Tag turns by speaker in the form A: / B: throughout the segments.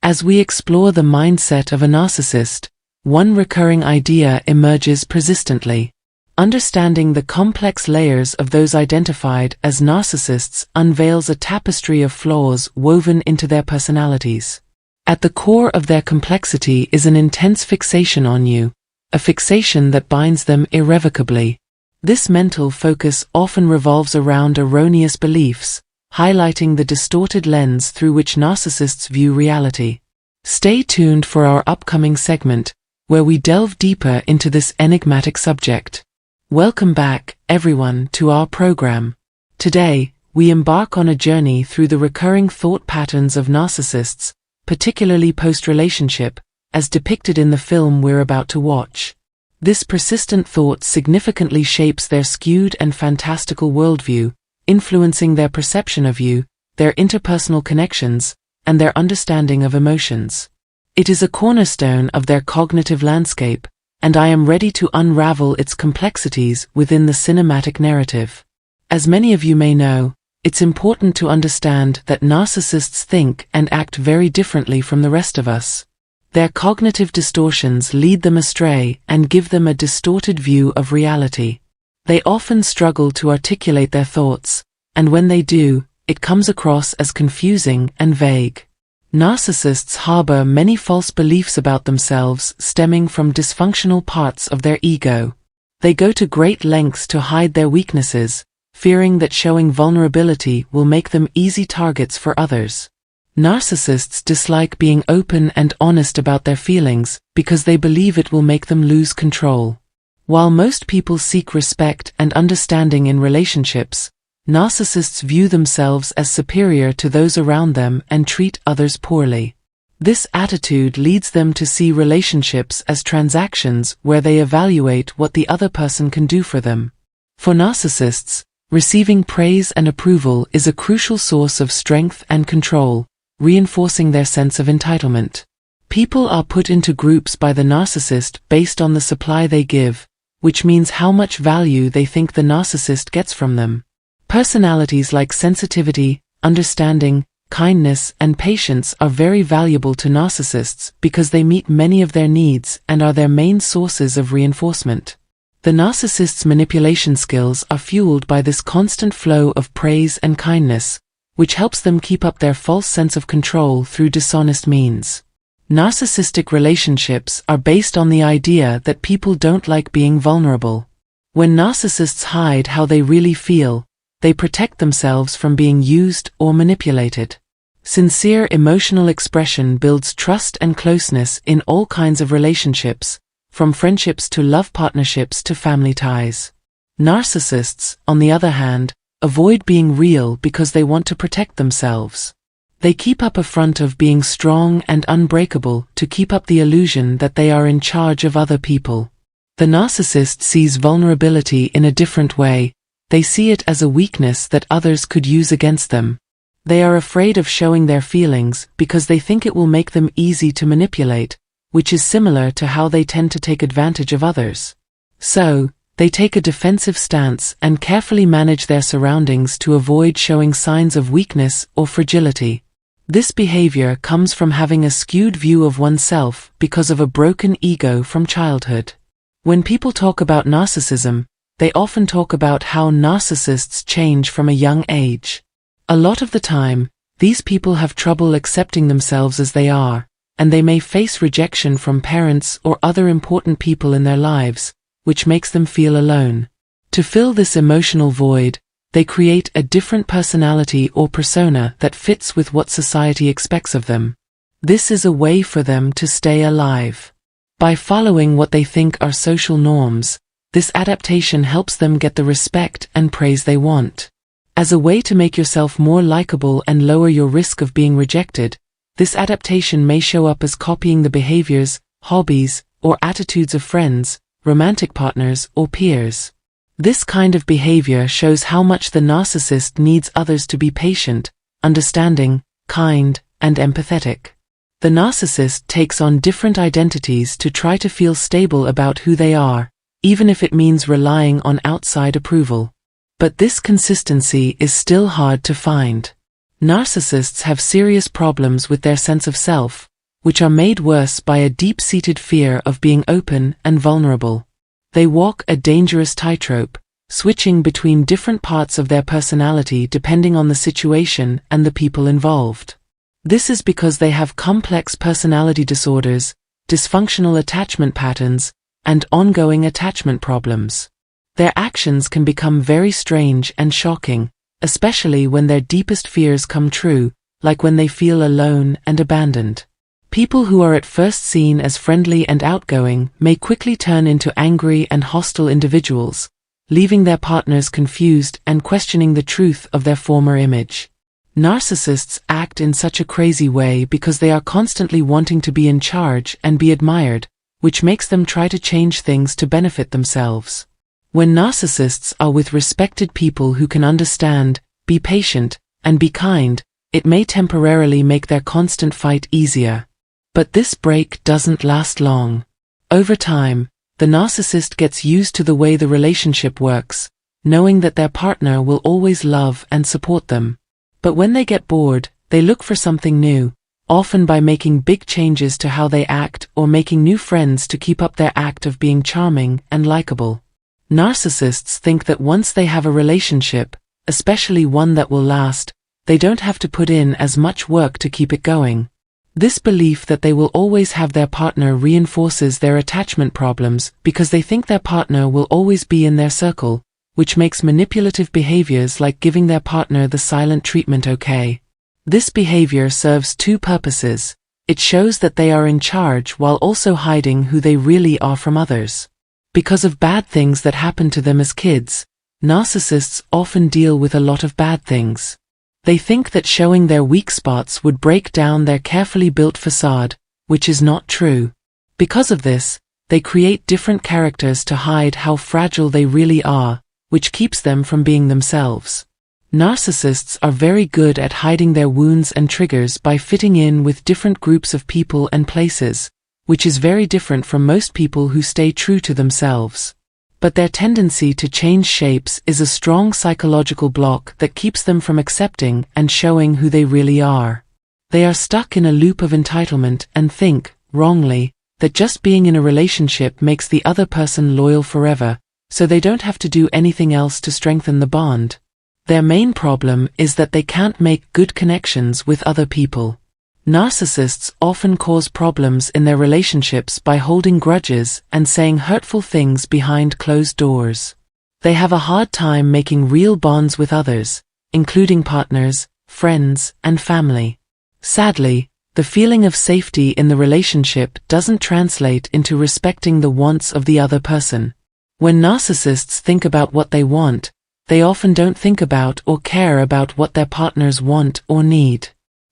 A: As we explore the mindset of a narcissist, one recurring idea emerges persistently. Understanding the complex layers of those identified as narcissists unveils a tapestry of flaws woven into their personalities. At the core of their complexity is an intense fixation on you, a fixation that binds them irrevocably. This mental focus often revolves around erroneous beliefs, highlighting the distorted lens through which narcissists view reality. Stay tuned for our upcoming segment, where we delve deeper into this enigmatic subject. Welcome back, everyone, to our program. Today, we embark on a journey through the recurring thought patterns of narcissists, particularly post-relationship, as depicted in the film we're about to watch. This persistent thought significantly shapes their skewed and fantastical worldview, influencing their perception of you, their interpersonal connections, and their understanding of emotions. It is a cornerstone of their cognitive landscape, and I am ready to unravel its complexities within the cinematic narrative. As many of you may know, it's important to understand that narcissists think and act very differently from the rest of us. Their cognitive distortions lead them astray and give them a distorted view of reality. They often struggle to articulate their thoughts, and when they do, it comes across as confusing and vague. Narcissists harbor many false beliefs about themselves stemming from dysfunctional parts of their ego. They go to great lengths to hide their weaknesses, fearing that showing vulnerability will make them easy targets for others. Narcissists dislike being open and honest about their feelings because they believe it will make them lose control. While most people seek respect and understanding in relationships, narcissists view themselves as superior to those around them and treat others poorly. This attitude leads them to see relationships as transactions where they evaluate what the other person can do for them. For narcissists, receiving praise and approval is a crucial source of strength and control, reinforcing their sense of entitlement. People are put into groups by the narcissist based on the supply they give, which means how much value they think the narcissist gets from them. Personalities like sensitivity, understanding, kindness, and patience are very valuable to narcissists because they meet many of their needs and are their main sources of reinforcement. The narcissist's manipulation skills are fueled by this constant flow of praise and kindness, which helps them keep up their false sense of control through dishonest means. Narcissistic relationships are based on the idea that people don't like being vulnerable. When narcissists hide how they really feel, they protect themselves from being used or manipulated. Sincere emotional expression builds trust and closeness in all kinds of relationships, from friendships to love partnerships to family ties. Narcissists, on the other hand, avoid being real because they want to protect themselves. They keep up a front of being strong and unbreakable to keep up the illusion that they are in charge of other people. The narcissist sees vulnerability in a different way. They see it as a weakness that others could use against them. They are afraid of showing their feelings because they think it will make them easy to manipulate, which is similar to how they tend to take advantage of others. So, they take a defensive stance and carefully manage their surroundings to avoid showing signs of weakness or fragility. This behavior comes from having a skewed view of oneself because of a broken ego from childhood. When people talk about narcissism, they often talk about how narcissists change from a young age. A lot of the time, these people have trouble accepting themselves as they are, and they may face rejection from parents or other important people in their lives, which makes them feel alone. To fill this emotional void, they create a different personality or persona that fits with what society expects of them. This is a way for them to stay alive. By following what they think are social norms, this adaptation helps them get the respect and praise they want. As a way to make yourself more likable and lower your risk of being rejected, this adaptation may show up as copying the behaviors, hobbies, or attitudes of friends, romantic partners, or peers. This kind of behavior shows how much the narcissist needs others to be patient, understanding, kind, and empathetic. The narcissist takes on different identities to try to feel stable about who they are, even if it means relying on outside approval. But this consistency is still hard to find. Narcissists have serious problems with their sense of self, which are made worse by a deep-seated fear of being open and vulnerable. They walk a dangerous tightrope, switching between different parts of their personality depending on the situation and the people involved. This is because they have complex personality disorders, dysfunctional attachment patterns, and ongoing attachment problems. Their actions can become very strange and shocking, especially when their deepest fears come true, like when they feel alone and abandoned. People who are at first seen as friendly and outgoing may quickly turn into angry and hostile individuals, leaving their partners confused and questioning the truth of their former image. Narcissists act in such a crazy way because they are constantly wanting to be in charge and be admired, which makes them try to change things to benefit themselves. When narcissists are with respected people who can understand, be patient, and be kind, it may temporarily make their constant fight easier. But this break doesn't last long. Over time, the narcissist gets used to the way the relationship works, knowing that their partner will always love and support them. But when they get bored, they look for something new, often by making big changes to how they act or making new friends to keep up their act of being charming and likable. Narcissists think that once they have a relationship, especially one that will last, they don't have to put in as much work to keep it going. This belief that they will always have their partner reinforces their attachment problems because they think their partner will always be in their circle, which makes manipulative behaviors like giving their partner the silent treatment okay. This behavior serves two purposes. It shows that they are in charge while also hiding who they really are from others. Because of bad things that happen to them as kids, narcissists often deal with a lot of bad things. They think that showing their weak spots would break down their carefully built facade, which is not true. Because of this, they create different characters to hide how fragile they really are, which keeps them from being themselves. Narcissists are very good at hiding their wounds and triggers by fitting in with different groups of people and places, which is very different from most people who stay true to themselves. But their tendency to change shapes is a strong psychological block that keeps them from accepting and showing who they really are. They are stuck in a loop of entitlement and think, wrongly, that just being in a relationship makes the other person loyal forever, so they don't have to do anything else to strengthen the bond. Their main problem is that they can't make good connections with other people. Narcissists often cause problems in their relationships by holding grudges and saying hurtful things behind closed doors. They have a hard time making real bonds with others, including partners, friends, and family. Sadly, the feeling of safety in the relationship doesn't translate into respecting the wants of the other person. When narcissists think about what they want, they often don't think about or care about what their partners want or need.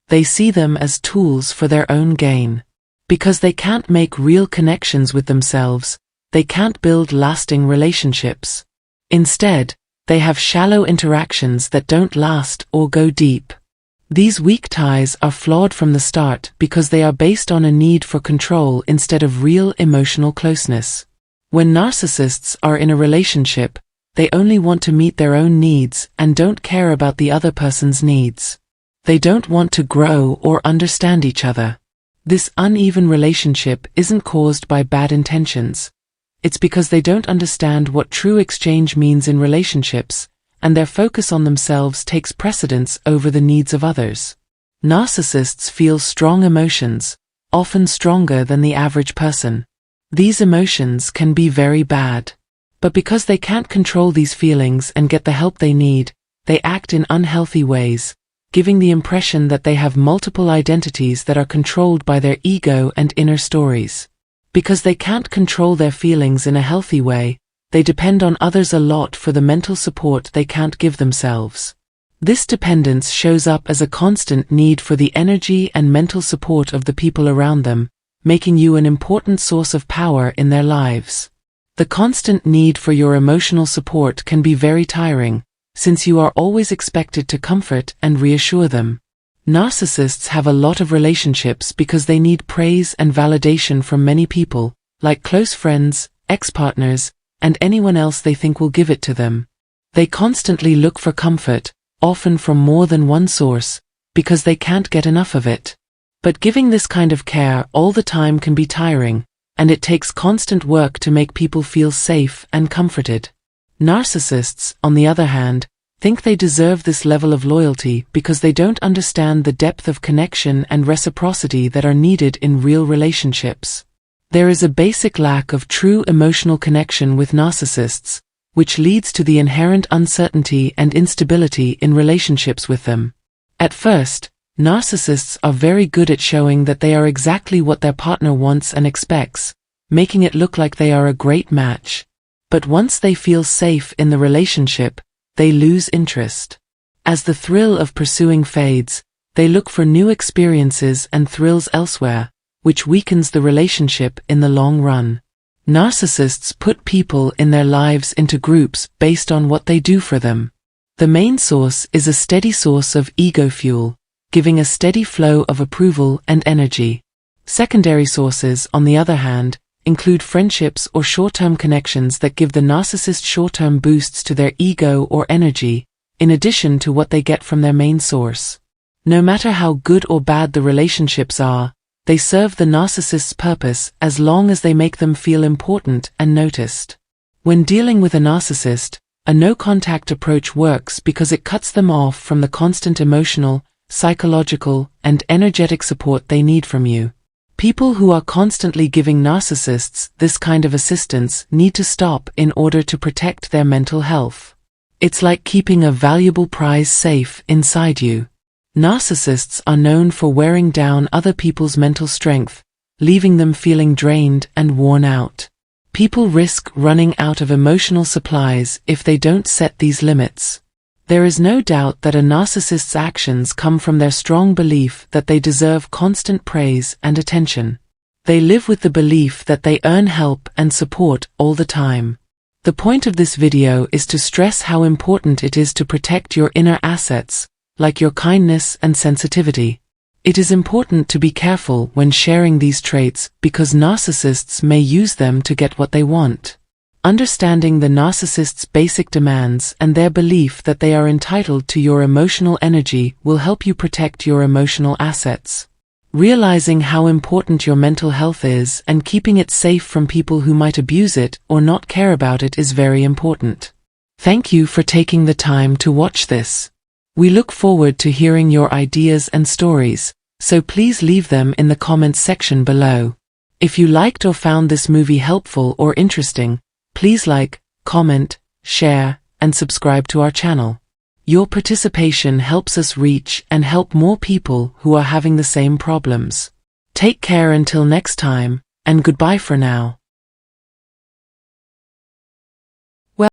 A: They see them as tools for their own gain. Because they can't make real connections with themselves, they can't build lasting relationships. Instead, they have shallow interactions that don't last or go deep. These weak ties are flawed from the start because they are based on a need for control instead of real emotional closeness. When narcissists are in a relationship, they only want to meet their own needs and don't care about the other person's needs. They don't want to grow or understand each other. This uneven relationship isn't caused by bad intentions. It's because they don't understand what true exchange means in relationships, and their focus on themselves takes precedence over the needs of others. Narcissists feel strong emotions, often stronger than the average person. These emotions can be very bad. But because they can't control these feelings and get the help they need, they act in unhealthy ways, giving the impression that they have multiple identities that are controlled by their ego and inner stories. Because they can't control their feelings in a healthy way, they depend on others a lot for the mental support they can't give themselves. This dependence shows up as a constant need for the energy and mental support of the people around them, making you an important source of power in their lives. The constant need for your emotional support can be very tiring, since you are always expected to comfort and reassure them. Narcissists have a lot of relationships because they need praise and validation from many people, like close friends, ex-partners, and anyone else they think will give it to them. They constantly look for comfort, often from more than one source, because they can't get enough of it. But giving this kind of care all the time can be tiring, and it takes constant work to make people feel safe and comforted. Narcissists, on the other hand, think they deserve this level of loyalty because they don't understand the depth of connection and reciprocity that are needed in real relationships. There is a basic lack of true emotional connection with narcissists, which leads to the inherent uncertainty and instability in relationships with them. At first, narcissists are very good at showing that they are exactly what their partner wants and expects, making it look like they are a great match. But once they feel safe in the relationship, they lose interest. As the thrill of pursuing fades, they look for new experiences and thrills elsewhere, which weakens the relationship in the long run. Narcissists put people in their lives into groups based on what they do for them. The main source is a steady source of ego fuel, giving a steady flow of approval and energy. Secondary sources, on the other hand, include friendships or short-term connections that give the narcissist short-term boosts to their ego or energy, in addition to what they get from their main source. No matter how good or bad the relationships are, they serve the narcissist's purpose as long as they make them feel important and noticed. When dealing with a narcissist, a no-contact approach works because it cuts them off from the constant emotional, psychological, and energetic support they need from you. People who are constantly giving narcissists this kind of assistance need to stop in order to protect their mental health. It's like keeping a valuable prize safe inside you. Narcissists are known for wearing down other people's mental strength, leaving them feeling drained and worn out. People risk running out of emotional supplies if they don't set these limits. There is no doubt that a narcissist's actions come from their strong belief that they deserve constant praise and attention. They live with the belief that they earn help and support all the time. The point of this video is to stress how important it is to protect your inner assets, like your kindness and sensitivity. It is important to be careful when sharing these traits because narcissists may use them to get what they want. Understanding the narcissist's basic demands and their belief that they are entitled to your emotional energy will help you protect your emotional assets. Realizing how important your mental health is and keeping it safe from people who might abuse it or not care about it is very important. Thank you for taking the time to watch this. We look forward to hearing your ideas and stories, so please leave them in the comments section below. If you liked or found this movie helpful or interesting, please like, comment, share, and subscribe to our channel. Your participation helps us reach and help more people who are having the same problems. Take care until next time, and goodbye for now.